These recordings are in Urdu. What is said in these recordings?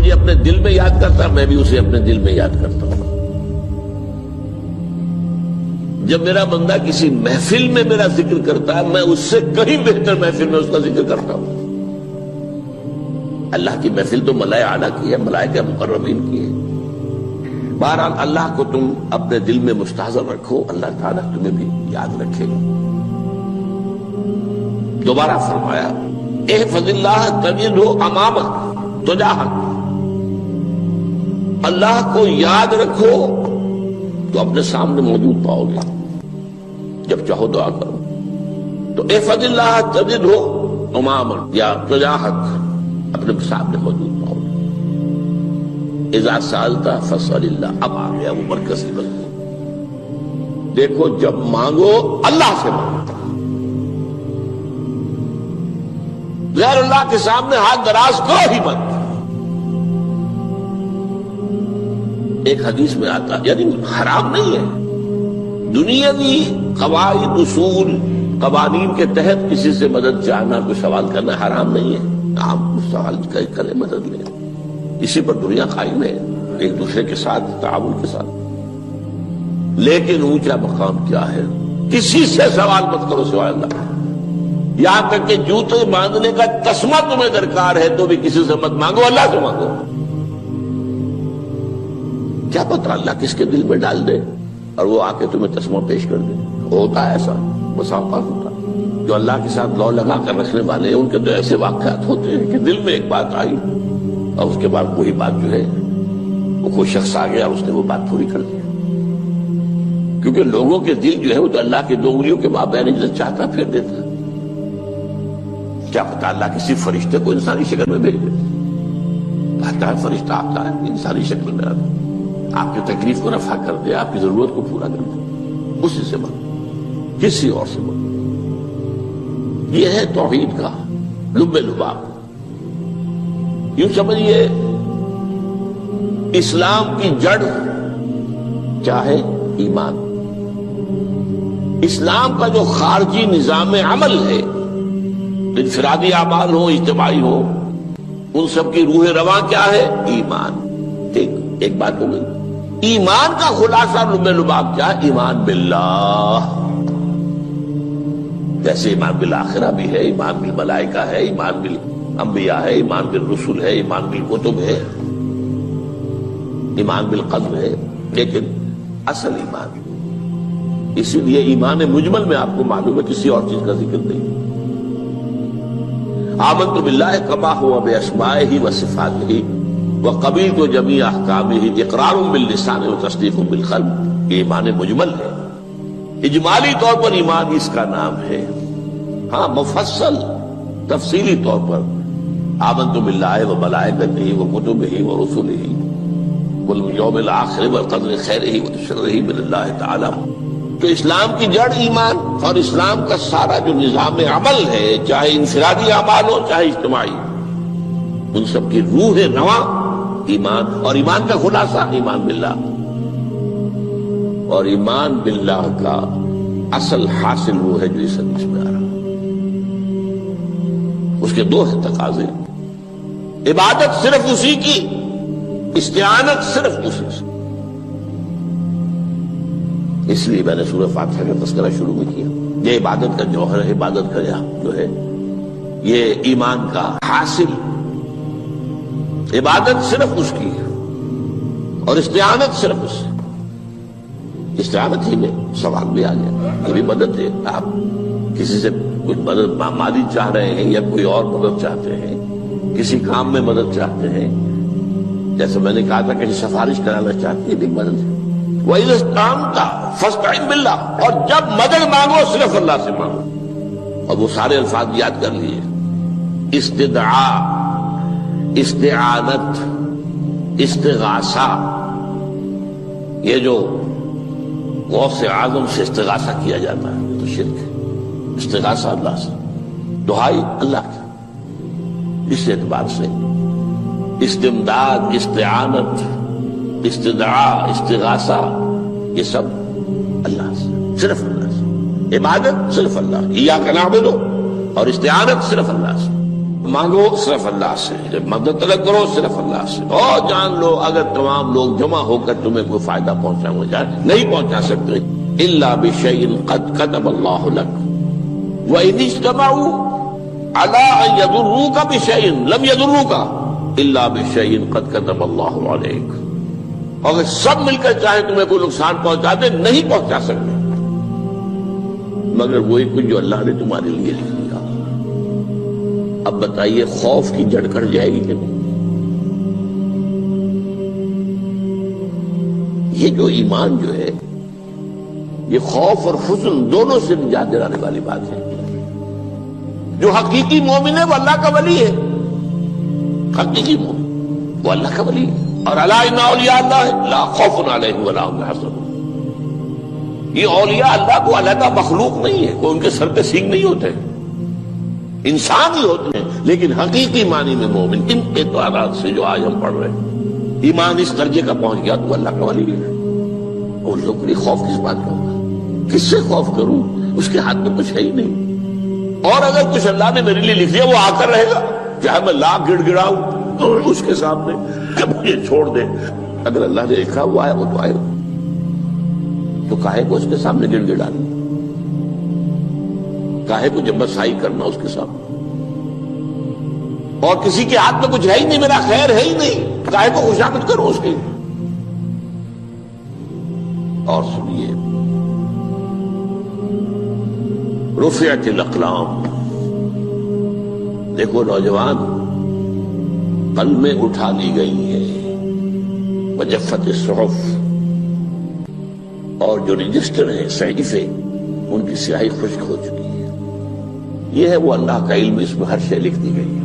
مجھے اپنے دل میں یاد کرتا ہے، میں بھی اسے اپنے دل میں یاد کرتا ہوں۔ جب میرا بندہ کسی محفل میں میرا ذکر کرتا ہے، میں اس سے کہیں بہتر محفل میں اس کا ذکر کرتا ہوں۔ اللہ کی محفل تو ملائے اعلیٰ کی ہے، ملائکہ مقربین کی ہے۔ بہرحال اللہ کو تم اپنے دل میں مستحضر رکھو، اللہ تعالیٰ تمہیں بھی یاد رکھے گا۔ دوبارہ فرمایا احفظ اللہ تجدہ امامک تجاہک، اللہ کو یاد رکھو تو اپنے سامنے موجود پاؤ گے، جب چاہو دعا کرو تو احفظ اللہ تجدہ امامک یا تجاہک، اپنے سامنے موجود پاؤ گے۔ اذا سألت فاسأل اللہ، اب آ گیا وہ مرکزی بات۔ دیکھو جب مانگو اللہ سے مانگو، غیر اللہ کے سامنے ہاتھ دراز کرو ہی مت۔ ایک حدیث میں آتا، یعنی حرام نہیں ہے، دنیاوی قواعد اصول قوانین کے تحت کسی سے مدد چاہنا، کوئی سوال کرنا حرام نہیں ہے۔ آپ سوال کریں، مدد لیں، اسی پر دنیا قائم ہے، ایک دوسرے کے ساتھ تعاون کے ساتھ۔ لیکن اونچا مقام کیا ہے؟ کسی سے سوال مت کرو سوائے اللہ، یہاں تک کہ جوتے باندھنے کا تسمہ تمہیں درکار ہے تو بھی کسی سے مت مانگو، اللہ سے مانگو۔ کیا پتہ اللہ کس کے دل میں ڈال دے اور وہ آ کے تمہیں تسمہ پیش کر دے۔ ہوتا ہے ایسا، بسا اوقات ہوتا ہے۔ جو اللہ کے ساتھ لو لگا کر رکھنے والے ہیں ان کے تو ایسے واقعات ہوتے ہیں کہ دل میں ایک بات آئی اور اس کے بعد وہی بات جو ہے وہ کوئی شخص آ گیا اور اس نے وہ بات پوری کر دی۔ کیونکہ لوگوں کے دل جو ہے وہ تو اللہ کے دو انگلیوں کے مابین جو چاہتا پھر دیتا۔ کیا پتہ اللہ کسی فرشتے کو انسانی شکل میں بھیج دے، آتا ہے فرشتہ، آتا ہے انسانی شکل میں، آتا ہے آپ کی تکلیف کو رفع کر دے، آپ کی ضرورت کو پورا کر دے، اسی سے مانگو، کسی اور سے مانگو۔ یہ ہے توحید کا لب لباب۔ یوں سمجھیے اسلام کی جڑ کیا ہے؟ ایمان۔ اسلام کا جو خارجی نظام عمل ہے، انفرادی اعمال ہو اجتماعی ہو، ان سب کی روح رواں کیا ہے؟ ایمان۔ ٹھیک، ایک بات ہو گئی۔ ایمان کا خلاصہ لب لباب کیا ہے؟ ایمان باللہ۔ جیسے ایمان بالآخرہ بھی ہے، ایمان بالملائکہ ہے، ایمان بالانبیاء ہے، ایمان بالرسل ہے، ایمان بالکتب ہے، ایمان بالقلب ہے، لیکن اصل ایمان، اسی لیے ایمان مجمل میں آپ کو معلوم ہے کسی اور چیز کا ذکر نہیں۔ آمنت باللہ کما ہوا باسمائہ وصفاتہ وقبلت جمیع احکامہ اقرار باللسان وتصدیق بالقلب۔ یہ ایمان مجمل ہے، اجمالی طور پر ایمان اس کا نام ہے۔ ہاں مفصل تفصیلی طور پر آمنت باللہ وملائکتہ وکتبہ ورسلہ والیوم الآخر والقدر خیرہ وشرہ من اللہ تعالی۔ تو اسلام کی جڑ ایمان، اور اسلام کا سارا جو نظام عمل ہے، چاہے انفرادی اعمال ہو چاہے اجتماعی، ان سب کی روح رواں ایمان، اور ایمان کا خلاصہ ایمان باللہ۔ اور ایمان باللہ کا اصل حاصل وہ ہے جو اس حدیث میں آ رہا، اس کے دو ہیں تقاضے، عبادت صرف اسی کی، استعانت صرف اسی سے۔ اس لیے میں نے سورہ فاتحہ کا تذکرہ شروع میں کیا۔ یہ عبادت کا جوہر ہے، عبادت کا جو ہے یہ ایمان کا حاصل، عبادت صرف اس کی ہے اور استعانت صرف اس سے۔ استعانت ہی میں سوال بھی آ گیا، یہ بھی مدد ہے۔ آپ کسی سے کچھ مدد مالی چاہ رہے ہیں یا کوئی اور مدد چاہتے ہیں، کسی کام میں مدد چاہتے ہیں، جیسے میں نے کہا تھا کہ سفارش کرانا چاہتے ہیں، یہ بھی مدد ہے۔ وَإِذَا اسْتَعَنْتَ فَاسْتَعِنْ بِاللَّهِ، اور جب مدد مانگو صرف اللہ سے مانگو۔ اور وہ سارے الفاظ یاد کر لیے، استدعاء، استعانت، استغاثہ۔ یہ جو غوث اعظم سے استغاثہ کیا جاتا ہے تو شرک ہے، استغاثہ اللہ سے، دعائی اللہ کی۔ اس اعتبار سے استمداد، استعانت، استدعاء، استغاثہ، یہ سب اللہ سے، صرف اللہ سے۔ عبادت صرف اللہ، ایاک نعبد، اور استعانت صرف اللہ سے۔ مانگو صرف اللہ سے، جب مدد طلب کرو صرف اللہ سے، اور جان لو اگر تمام لوگ جمع ہو کر تمہیں کوئی فائدہ پہنچانا چاہے نہیں پہنچا سکتے، الا بشیء قد كتب اللہ لك وان اجتمعوا على ان يضروك بشیء لم يضروك الا بشیء قد كتب اللہ علیک، اگر سب مل کر چاہے تمہیں کوئی نقصان پہنچا دے نہیں پہنچا سکتے مگر وہی کچھ جو اللہ نے تمہارے لیے لکھ دیا۔ اب بتائیے خوف کی جڑ کٹ جائے گی کہ نہیں؟ یہ جو ایمان جو ہے یہ خوف اور حزن دونوں سے نجات دلانے والی بات ہے۔ جو حقیقی مومن ہے وہ اللہ کا ولی ہے، حقیقی مومن وہ اللہ کا ولی ہے، اور الا ان اولیاء اللہ لا خوف علیہم ولا هم يحزنون۔ یہ اولیاء اللہ کو علیحدہ مخلوق نہیں ہے، کوئی ان کے سر پہ سینگ نہیں ہوتے، انسان ہی ہوتے ہیں، لیکن حقیقی معنی میں مومن ان اعتبارات سے جو آج ہم پڑھ رہے ہیں ایمان اس درجے کا پہنچ گیا تو اللہ کا ولی ہے۔ اور لوگ کے خوف کس بات کا ہوگا؟ کس سے خوف کروں؟ اس کے ہاتھ میں کچھ ہے ہی نہیں، اور اگر کچھ اللہ نے میرے لیے لکھ دیا وہ آ کر رہے گا، چاہے میں لاکھ گڑ گڑاؤں تو اس کے سامنے کہ مجھے چھوڑ دے، اگر اللہ نے لکھا ہوا ہے وہ تو آئے گا، تو کاہے کو اس کے سامنے گڑ گڑانا، کاہے کو جبرسائی کرنا اس کے سامنے؟ اور کسی کے ہاتھ میں کچھ ہے ہی نہیں، میرا خیر ہے ہی نہیں، کاہے کو خوشامد کرو اس کی؟ اور سنیے، رفعت الاقلام، دیکھو نوجوان، قلمیں اٹھا لی گئی ہیں، وجفت الصحف، اور جو رجسٹر ہیں صحیفے ان کی سیاہی خشک ہو چکی ہے۔ یہ ہے وہ اللہ کا علم، اس میں ہر شے لکھ دی گئی ہے،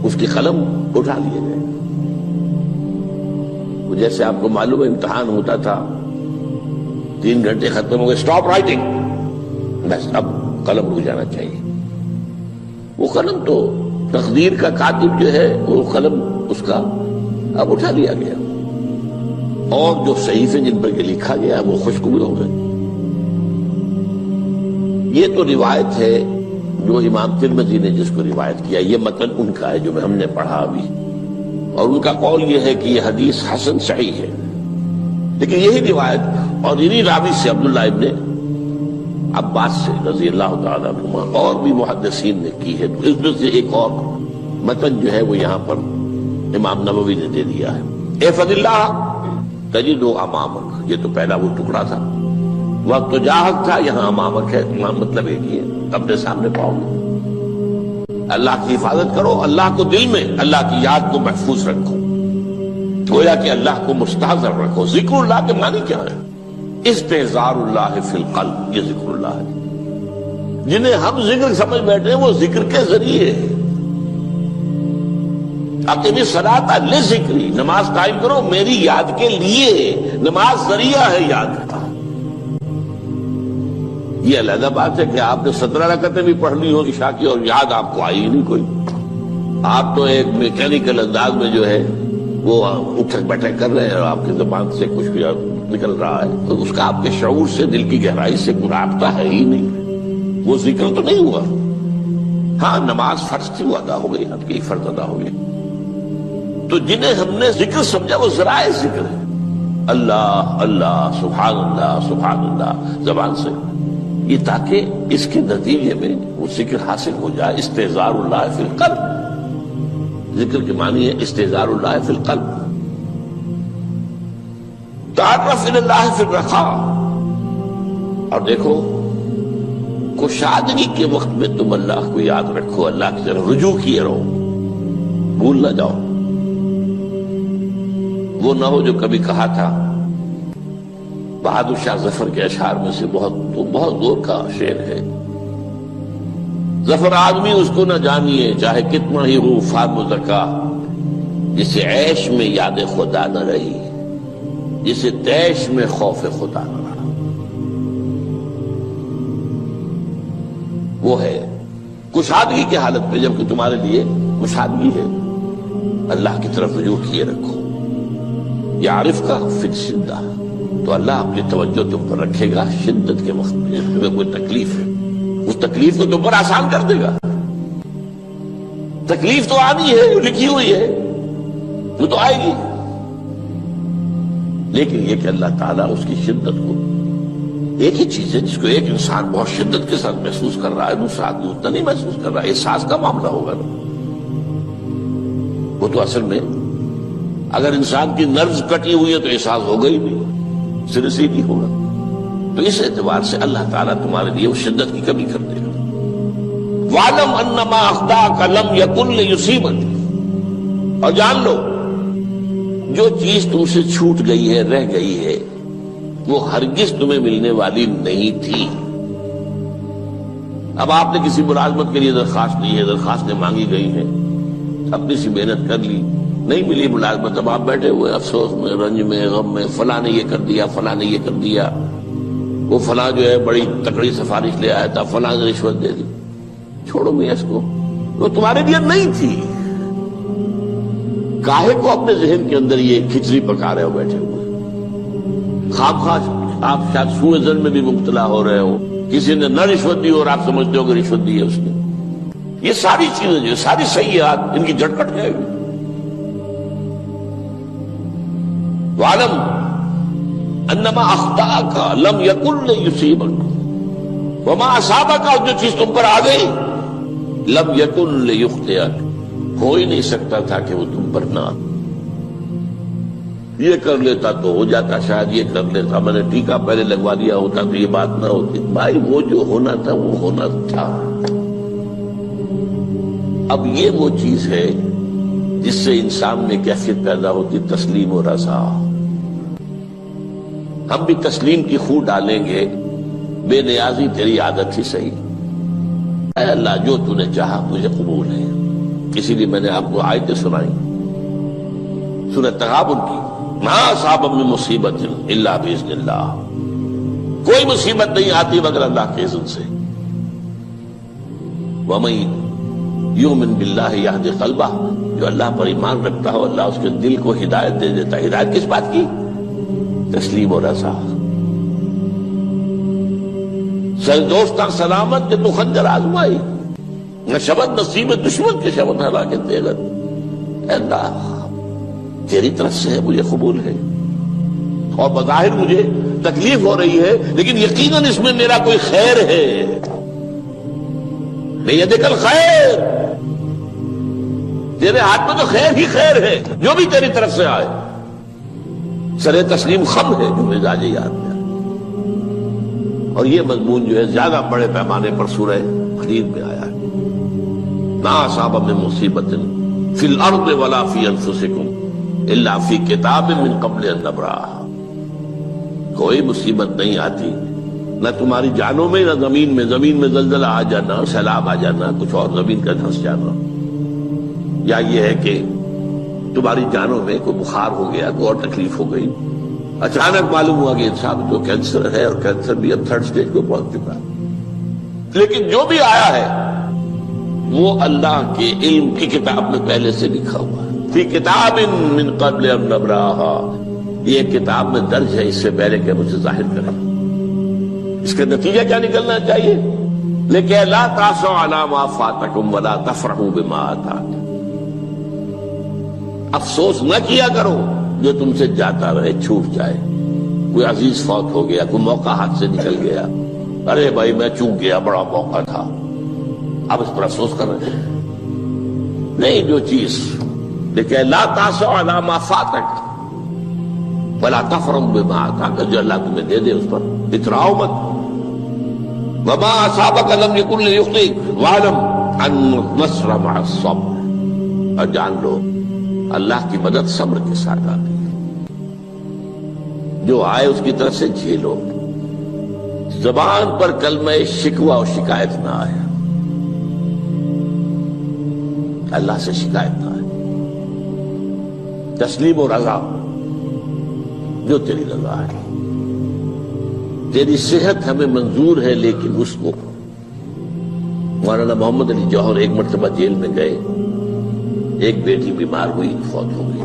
اس کی قلم اٹھا لیے گئے۔ جیسے آپ کو معلوم ہے امتحان ہوتا تھا، 3 گھنٹے ختم ہو گئے، اسٹاپ رائٹنگ، بس اب قلم رک جانا چاہیے۔ وہ قلم تو تقدیر کا کاتب جو ہے وہ قلم اس کا اب اٹھا لیا گیا، اور جو صحیفے جن پر لکھا گیا وہ خشک بھی ہو گئے۔ یہ تو روایت ہے جو امام ترمذی نے جس کو روایت کیا، یہ متن ان کا ہے جو ہم نے پڑھا ابھی، اور ان کا قول یہ ہے کہ یہ حدیث حسن صحیح ہے، لیکن یہی روایت اور انہی راوی سے عبداللہ ابن عباس سے رضی اللہ تعالیٰ عنہما اور بھی محدثین نے کی ہے، تو اس میں سے ایک اور متن جو ہے وہ یہاں پر امام نووی نے دے دیا ہے۔ احفظ اللہ تجدہ امامک، یہ تو پہلا وہ ٹکڑا تھا، وقت تو جاہک تھا، یہاں امامک ہے، مطلب ایک ہی ہے، اپنے سامنے پاؤ گے۔ اللہ کی حفاظت کرو، اللہ کو دل میں، اللہ کی یاد کو محفوظ رکھو، گویا کہ اللہ کو مستحضر رکھو۔ ذکر اللہ کے معنی کیا ہے؟ استحضار اللہ فی القلب، یہ ذکر اللہ ہے۔ جنہیں ہم ذکر سمجھ بیٹھے ہیں وہ ذکر کے ذریعے ہے۔ اقیم الصلاۃ لذکری، نماز قائم کرو میری یاد کے لیے، نماز ذریعہ ہے یاد کا۔ یہ علیحدہ بات ہے کہ آپ نے 17 رکعتیں بھی پڑھ لی ہو عشاء کی اور یاد آپ کو آئی ہی نہیں کوئی، آپ تو ایک میکینیکل انداز میں جو ہے وہ اٹھک بیٹھک کر رہے ہیں اور آپ کی زبان سے کچھ بھی نکل رہا ہے، تو اس کا آپ کے شعور سے، دل کی گہرائی سے کوئی رابطہ ہے ہی نہیں، وہ ذکر تو نہیں ہوا۔ ہاں نماز فرض تھی وہ ادا ہو گئی، آپ کی فرض ادا ہو گئی۔ تو جنہیں ہم نے ذکر سمجھا وہ ذرائع ذکر ہے، اللہ اللہ سبحان اللہ سبحان اللہ زبان سے، یہ تاکہ اس کے نتیجے میں وہ ذکر حاصل ہو جائے۔ استحضار اللہ فی القلب، ذکر کے معنی ہے استحضار اللہ فی القلب۔ تعرف الی اللہ فی الرخاء، اور دیکھو کشادگی کے وقت میں تم اللہ کو یاد رکھو، اللہ کی طرف رجوع کیے رہو، بھول نہ جاؤ۔ وہ نہ ہو جو کبھی کہا تھا، بہادر شاہ ظفر کے اشعار میں سے بہت زور کا شعر ہے، ظفر آدمی اس کو نہ جانیے چاہے کتنا ہی ہو فام و زکا، جسے عیش میں یاد خدا نہ رہی، جسے تیش میں خوف خدا نہ رہا۔ وہ ہے کشادگی کی حالت میں، جبکہ تمہارے لیے کشادگی ہے، اللہ کی طرف رجوع کیے رکھو۔ یعرف کا فی الشدہ، تو اللہ اپنی توجہ تم پر رکھے گا شدت کے وقت میں، تمہیں کوئی تکلیف ہے اس تکلیف کو تم پر آسان کر دے گا۔ تکلیف تو آنی ہے، جو لکھی ہوئی ہے وہ تو آئے گی، لیکن یہ کہ اللہ تعالیٰ اس کی شدت کو، ایک ہی چیز ہے جس کو ایک انسان بہت شدت کے ساتھ محسوس کر رہا ہے، دوسرا آدمی اتنا نہیں محسوس کر رہا ہے، احساس کا معاملہ ہوگا نا۔ وہ تو اصل میں اگر انسان کی نرز کٹی ہوئی ہے تو احساس ہوگا ہی نہیں، سرے سے ہی نہیں ہوگا۔ تو اس اعتبار سے اللہ تعالیٰ تمہارے لیے وہ شدت کی کمی کر دے گا۔ وَاعْلَمْ أَنَّمَا أَخْطَأَكَ لَمْ يَكُنْ لِيُصِيبَكَ، اور جان لو جو چیز تم سے چھوٹ گئی ہے، رہ گئی ہے، وہ ہرگز تمہیں ملنے والی نہیں تھی۔ اب آپ نے کسی ملازمت کے لیے درخواست دی ہے، درخواستیں مانگی گئی ہیں، اپنی سی محنت کر لی، نہیں ملی ملازمت، اب آپ بیٹھے ہوئے افسوس میں، رنج میں، غم میں، فلاں نے یہ کر دیا، فلاں نے یہ کر دیا، وہ فلاں جو ہے بڑی تکڑی سفارش لے آیا تھا، فلاں نے رشوت دے دی۔ چھوڑو میاں اس کو، وہ تمہارے لیے نہیں تھی۔ کاہے کو اپنے ذہن کے اندر یہ کھچڑی پکا رہے ہو بیٹھے ہوئے؟ خواہ آپ شاید سوء ظن میں بھی مبتلا ہو رہے ہو، کسی نے نہ رشوت دی اور آپ سمجھتے ہو کہ رشوت دی ہے اس نے۔ یہ ساری چیزیں جو ساری سیئات، ان کی جڑ کٹ جائے گی۔ وَاعْلَمْ أَنَّمَا أَخْطَأَكَ لَمْ يَكُنْ لِيُصِيبَكَ وَمَا أَصَابَكَ، اور جو چیز تم پر آ گئی، لَمْ يَكُنْ لِيُخْطِئَكَ، ہو ہی نہیں سکتا تھا کہ وہ تم پر نہ۔ یہ کر لیتا تو ہو جاتا، شاید یہ کر لیتا، میں نے ٹیکا پہلے لگوا دیا ہوتا تو یہ بات نہ ہوتی۔ بھائی وہ جو ہونا تھا وہ ہونا تھا۔ اب یہ وہ چیز ہے جس سے انسان میں کیفیت پیدا ہوتی، تسلیم و رضا۔ ہم بھی تسلیم کی خو ڈالیں گے، بے نیازی تیری عادت ہی صحیح، اے اللہ جو تو نے چاہا مجھے قبول ہے۔ اسی لیے میں نے آپ کو آیتیں سنائی سورۃ تغابن کی، ما اصاب من مصیبت الا باذن اللہ، کوئی مصیبت نہیں آتی مگر اللہ کے اذن سے۔ وَمَن یؤمن باللہ یہد قلبہ، جو اللہ پر ایمان رکھتا ہو اللہ اس کے دل کو ہدایت دے دیتا ہے۔ ہدایت کس بات کی؟ تسلیم و رضا۔ سر دوستاں سلامت کہ تو خنجر آزمائی، نہ شبد نصیب دشمن کے شبد ہلاکے تیغت۔ اے اللہ تیری طرف سے ہے، مجھے قبول ہے، اور بظاہر مجھے تکلیف ہو رہی ہے لیکن یقیناً اس میں میرا کوئی خیر ہے۔ بیدک الخیر، تیرے ہاتھ میں تو خیر ہی خیر ہے، جو بھی تیری طرف سے آئے۔ سر تسلیم خم ہے جو مزاج یاد میں آئے۔ اور یہ مضمون جو ہے زیادہ بڑے پیمانے پر سورہ حدید میں آیا ہے۔ ما اصاب من مصیبت فی الارض ولا فی انفسکم الا فی کتاب من قبل ان نبرأہا، کوئی مصیبت نہیں آتی نہ تمہاری جانوں میں نہ زمین میں زلزلہ آ جانا، سیلاب آ جانا، کچھ اور زمین کا دھنس جانا، یا یہ ہے کہ تمہاری جانوں میں کوئی بخار ہو گیا، کوئی اور تکلیف ہو گئی، اچانک معلوم ہوا کہ انسان جو کینسر ہے، اور کینسر بھی اب 3rd stage کو پہنچ چکا ہے، لیکن جو بھی آیا ہے وہ اللہ کے علم کی کتاب میں پہلے سے لکھا ہوا ہے۔ فی کتاب من قبل ان نبرأہا، یہ کتاب میں درج ہے اس سے پہلے کہ مجھے ظاہر کرے۔ اس کا نتیجہ کیا نکلنا چاہیے؟ لیکن لا تأسوا علی ما فاتکم ولا تفرحوا بما آتاکم، افسوس نہ کیا کرو جو تم سے جاتا رہے، چھوٹ جائے، کوئی عزیز فوت ہو گیا، کوئی موقع ہاتھ سے نکل گیا، ارے بھائی میں چوک گیا، بڑا موقع تھا، اب اس پر افسوس کر رہے ہیں۔ نہیں، جو چیز لیکن لا تأسوا علی ما فاتک ولا تفرحوا بما آتاک، جو اللہ تمہیں دے دے اس پر اتراؤ مت۔ وما اصابک لم یکن لیخطئک واعلم ان النصر مع الصبر، اور جان لو اللہ کی مدد صبر کے ساتھ آتی ہے، جو آئے اس کی طرف سے جھیلو، زبان پر کلمہ شکوہ اور شکایت نہ آئے، اللہ سے شکایت نہ آئے، تسلیم و رضا، جو تیری رضا ہے۔ تیری صحت ہمیں منظور ہے لیکن اس کو، مولانا محمد علی جوہر ایک مرتبہ جیل میں گئے، ایک بیٹی بیمار ہوئی، فوت ہو گئی،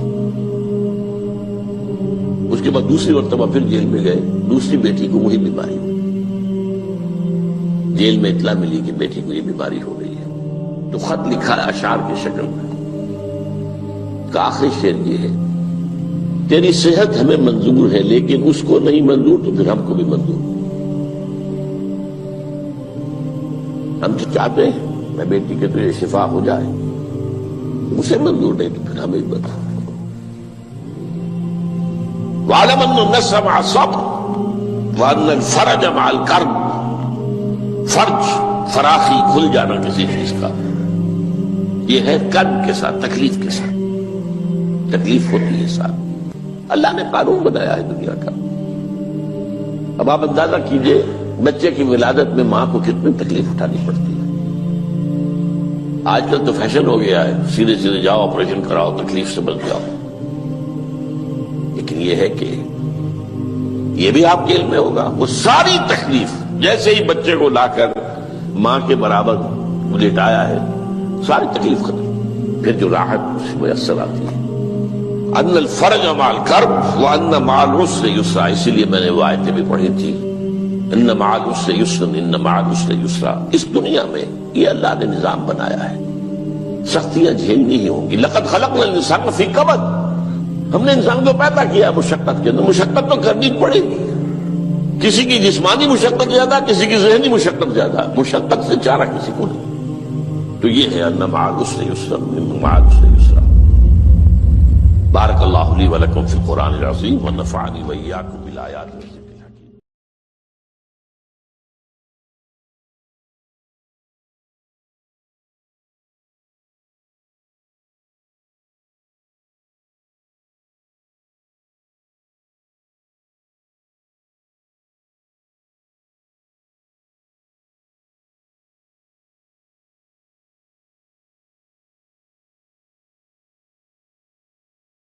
اس کے بعد دوسری مرتبہ پھر جیل میں گئے، دوسری بیٹی کو وہی بیماری ہوئی، جیل میں اطلاع ملی کہ بیٹی کو یہ بیماری ہو گئی ہے، تو خط لکھا ہے اشعار کی شکل میں کا آخری شعر یہ ہے: تیری صحت ہمیں منظور ہے لیکن اس کو نہیں منظور تو پھر ہم کو بھی منظور. ہم تو چاہتے ہیں میں بیٹی کے تجھے شفا ہو جائے، اسے منظور نہیں تو پھر ہمیں بھی بتا. وَاعْلَمْ أَنَّ النَّصْرَ مَعَ الصَّبْرِ وَأَنَّ الْفَرَجَ مَعَ الْكَرْبِ. فرج، فراخی، کھل جانا کسی چیز کا، یہ ہے کرب کے ساتھ، تکلیف کے ساتھ. تکلیف ہوتی ہے ساتھ. اللہ نے قانون بنایا ہے دنیا کا. اب آپ اندازہ کیجئے بچے کی ولادت میں ماں کو کتنی تکلیف اٹھانی پڑتی ہے. آج کل تو فیشن ہو گیا ہے، سیدھے سیدھے جاؤ، آپریشن کراؤ، تکلیف سے بچ جاؤ. لیکن یہ ہے کہ یہ بھی آپ کے علم میں ہوگا، وہ ساری تکلیف جیسے ہی بچے کو لا کر ماں کے برابر لٹایا ہے، ساری تکلیف ختم. پھر جو راحت اس میں میسر آتی ہے. ان الفرج مع الکرب وان مع العسر یسرا. اسی لیے میں نے وہ آیتیں بھی پڑھی تھی، ان مع العسر یسرا، ان مع العسر یسرا. اس دنیا میں یہ اللہ نے نظام بنایا ہے، سختیاں جھیلنی ہی ہوں گی. لقد خلقنا الانسان فی کبد. ہم نے انسان کو پیدا کیا مشقت کے اندر، مشقت تو کرنی پڑے گی. کسی کی جسمانی مشقت زیادہ، کسی کی ذہنی مشقت زیادہ، مشقت سے چارہ کسی کو نہیں. تو یہ ہے ان مع العسر یسرا ان مع العسر یسرا. بارک اللہ لی ولکم فی القرآن العظیم ونفعنی وإیاکم بالآیات.